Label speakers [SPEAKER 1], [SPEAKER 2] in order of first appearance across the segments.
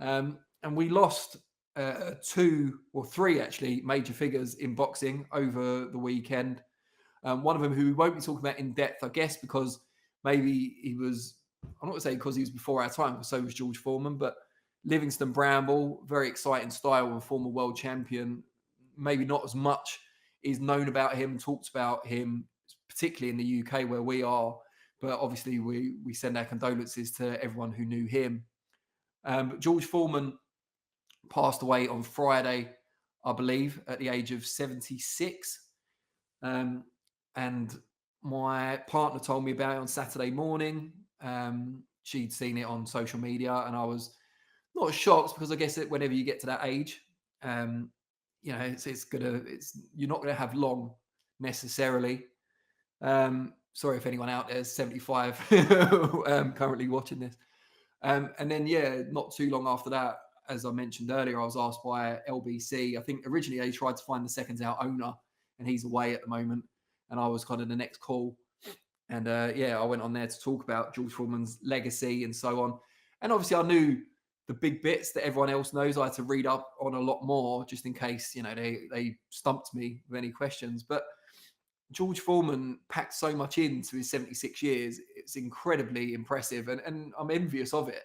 [SPEAKER 1] And we lost two or three actually major figures in boxing over the weekend. One of them who we won't be talking about in depth, I guess, because maybe he was, I'm not going to say because he was before our time, because so was George Foreman, but Livingston Bramble, very exciting style of a former world champion. Maybe not as much is known about him, talked about him, particularly in the UK where we are. But obviously, we send our condolences to everyone who knew him. But George Foreman passed away on Friday, I believe, at the age of 76. And my partner told me about it on Saturday morning. She'd seen it on social media, and I was not shocked because I guess that whenever you get to that age, you're not gonna have long necessarily. Sorry if anyone out there is 75 currently watching this. And then, not too long after that, as I mentioned earlier, I was asked by LBC. I think originally they tried to find the SecondsOut owner, and he's away at the moment. And I was kind of the next call. And I went on there to talk about George Foreman's legacy and so on. And obviously, I knew the big bits that everyone else knows. I had to read up on a lot more just in case, they stumped me with any questions. But George Foreman packed so much into his 76 years. It's incredibly impressive. And I'm envious of it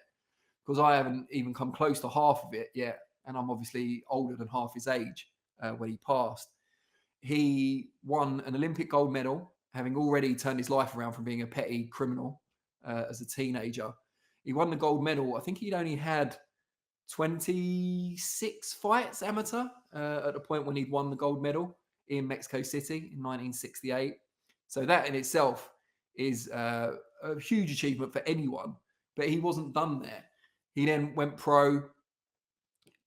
[SPEAKER 1] because I haven't even come close to half of it yet. And I'm obviously older than half his age when he passed. He won an Olympic gold medal, having already turned his life around from being a petty criminal as a teenager. He won the gold medal. I think he'd only had 26 fights amateur at the point when he'd won the gold medal in Mexico City in 1968. So that in itself is a huge achievement for anyone. But he wasn't done there. He then went pro.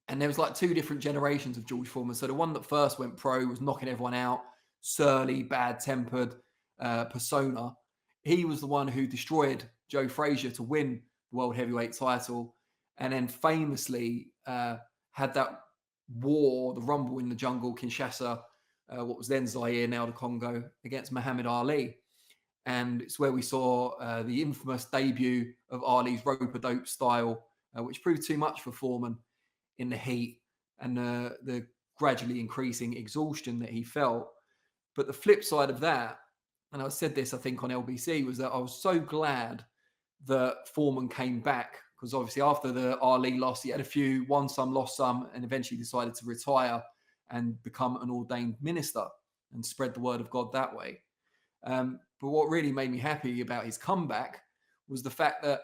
[SPEAKER 1] And there was like two different generations of George Foreman. So the one that first went pro was knocking everyone out, surly, bad-tempered persona. He was the one who destroyed Joe Frazier to win the world heavyweight title, and then famously had that war, the rumble in the jungle, Kinshasa, what was then Zaire, now the Congo, against Muhammad Ali. And it's where we saw the infamous debut of Ali's rope-a-dope style, which proved too much for Foreman in the heat and the gradually increasing exhaustion that he felt. But the flip side of that, and I said this, I think, on LBC, was that I was so glad that Foreman came back because obviously after the Ali loss, he had a few, won some, lost some, and eventually decided to retire and become an ordained minister and spread the word of God that way. But what really made me happy about his comeback was the fact that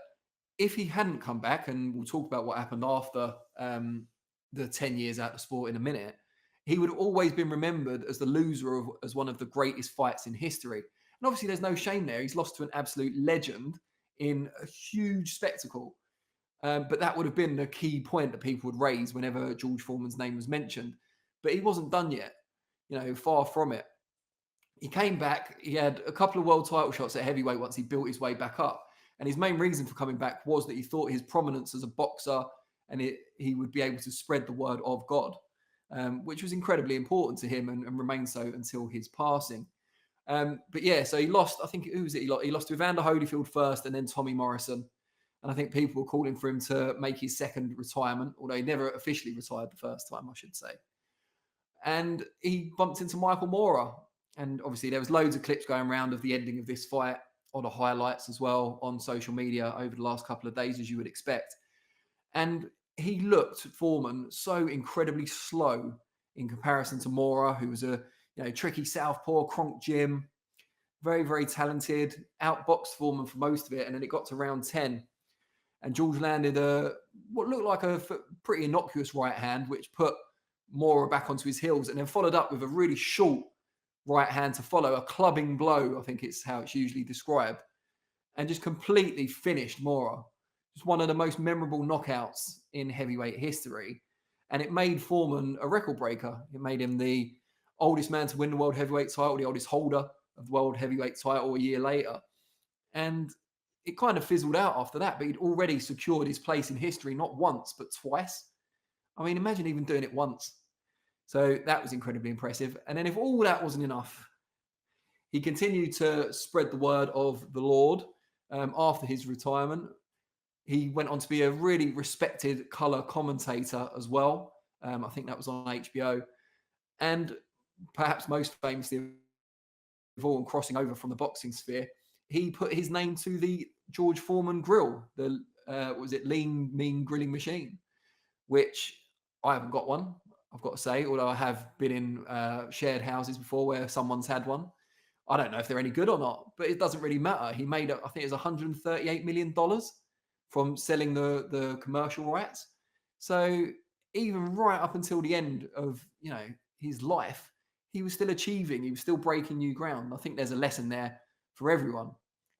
[SPEAKER 1] if he hadn't come back, and we'll talk about what happened after the 10 years out of sport in a minute, he would have always been remembered as the loser as one of the greatest fights in history. And obviously there's no shame there. He's lost to an absolute legend in a huge spectacle. But that would have been the key point that people would raise whenever George Foreman's name was mentioned. But he wasn't done yet, far from it. He came back. He had a couple of world title shots at heavyweight once he built his way back up. And his main reason for coming back was that he thought his prominence as a boxer and he would be able to spread the word of God, which was incredibly important to him and remained so until his passing. So he lost, I think, who was it he lost? He lost to Evander Holyfield first and then Tommy Morrison. And I think people were calling for him to make his second retirement, although he never officially retired the first time, I should say. And he bumped into Michael Moorer. And obviously there was loads of clips going around of the ending of this fight, or the highlights as well on social media over the last couple of days, as you would expect. And he looked, Foreman, so incredibly slow in comparison to Moorer, who was a tricky southpaw, Kronk Jim, very, very talented, outboxed Foreman for most of it. And then it got to round 10. And George landed what looked like a pretty innocuous right hand, which put Moorer back onto his heels, and then followed up with a really short right hand to follow, a clubbing blow, I think it's how it's usually described, and just completely finished Moorer. Just one of the most memorable knockouts in heavyweight history. And it made Foreman a record breaker. It made him the oldest man to win the world heavyweight title, the oldest holder of the world heavyweight title a year later. And it kind of fizzled out after that, but he'd already secured his place in history, not once, but twice. I mean, imagine even doing it once. So that was incredibly impressive. And then if all that wasn't enough, he continued to spread the word of the Lord after his retirement. He went on to be a really respected color commentator as well. I think that was on HBO. And perhaps most famously of all, and crossing over from the boxing sphere, he put his name to the George Foreman grill, the was it lean mean grilling machine, which I haven't got one. I've got to say, although I have been in shared houses before where someone's had one. I don't know if they're any good or not, but it doesn't really matter. He made, I think it was $138 million from selling the commercial rights. So even right up until the end of his life, he was still achieving. He was still breaking new ground. I think there's a lesson there for everyone.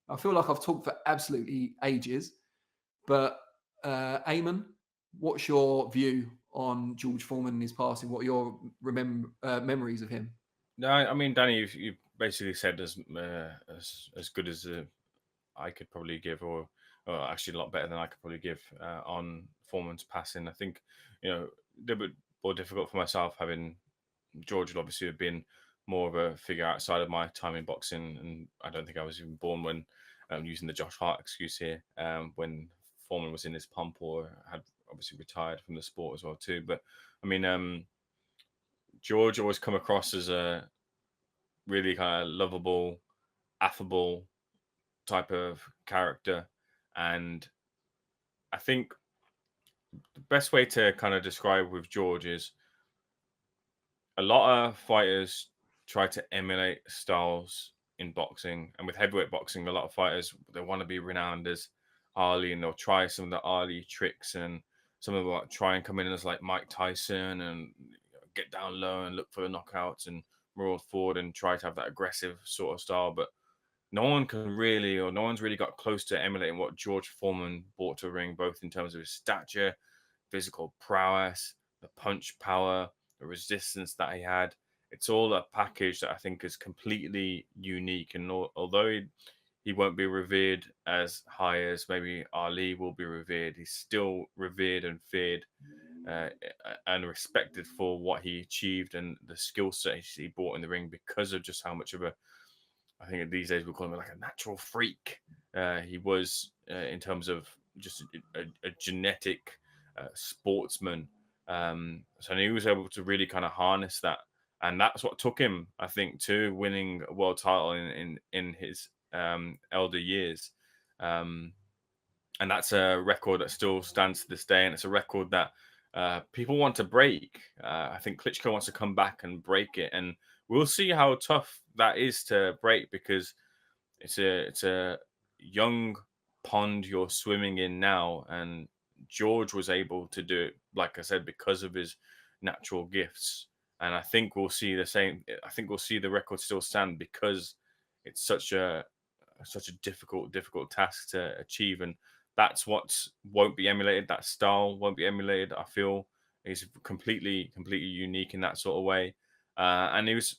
[SPEAKER 1] I feel like I've talked for absolutely ages, but Eamon, what's your view on George Foreman and his passing? What are your memories of him?
[SPEAKER 2] No, I mean, Danny, you basically said as good as I could probably give, or actually a lot better than I could probably give on Foreman's passing. I think a little bit more difficult for myself, having George would obviously have been more of a figure outside of my time in boxing, and I don't think I was even born when using the Josh Hart excuse here, when Foreman was in his pump or had obviously retired from the sport as well too. But I mean, George always come across as a really kind of lovable, affable type of character, and I think the best way to kind of describe with George is a lot of fighters try to emulate styles in boxing, and with heavyweight boxing, a lot of fighters they want to be renowned as Ali, and they'll try some of the Ali tricks, and some of them like, try and come in as like Mike Tyson and get down low and look for the knockouts and roll forward and try to have that aggressive sort of style, but no one can really, or no one's really got close to emulating what George Foreman brought to the ring, both in terms of his stature, physical prowess, the punch power, the resistance that he had. It's all a package that I think is completely unique. And although he won't be revered as high as maybe Ali will be revered, he's still revered and feared uh, and respected for what he achieved and the skill set he brought in the ring because of just how much of a I think these days we call him like a natural freak. He was in terms of just a genetic sportsman. So he was able to really kind of harness that, and that's what took him, I think, to winning a world title in his elder years. Um, and that's a record that still stands to this day, and it's a record that people want to break. I think Klitschko wants to come back and break it, and we'll see how tough that is to break because it's a young pond you're swimming in now, and George was able to do it, like I said, because of his natural gifts. And I think we'll see the same. I think we'll see the record still stand because it's such a difficult task to achieve, and that's what won't be emulated. That style won't be emulated. I feel he's completely unique in that sort of way, and he was,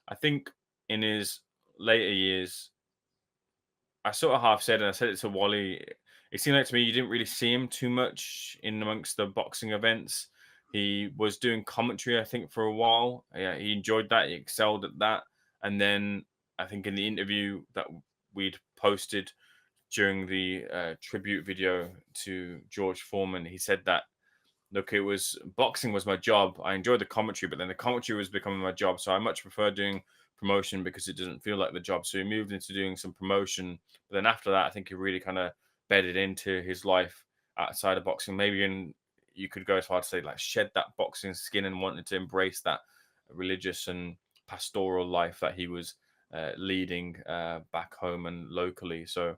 [SPEAKER 2] I think, in his later years. I sort of half said, and I said it to Wally. It seemed like to me you didn't really see him too much in amongst the boxing events. He was doing commentary, I think, for a while. Yeah, he enjoyed that. He excelled at that. And then I think in the interview that we'd posted during the tribute video to George Foreman, he said that look, it was boxing was my job. I enjoyed the commentary, but then the commentary was becoming my job. So I much prefer doing promotion because it doesn't feel like the job. So he moved into doing some promotion. But then after that, I think he really kind of bedded into his life outside of boxing. Maybe you could go as far to say like shed that boxing skin and wanted to embrace that religious and pastoral life that he was leading back home and locally. So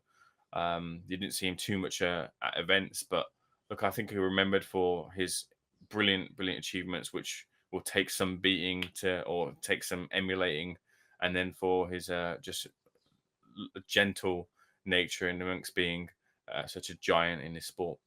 [SPEAKER 2] you didn't see him too much at events, but look, I think he remembered for his brilliant achievements, which will take some beating to or take some emulating, and then for his just gentle nature in amongst being such a giant in this sport.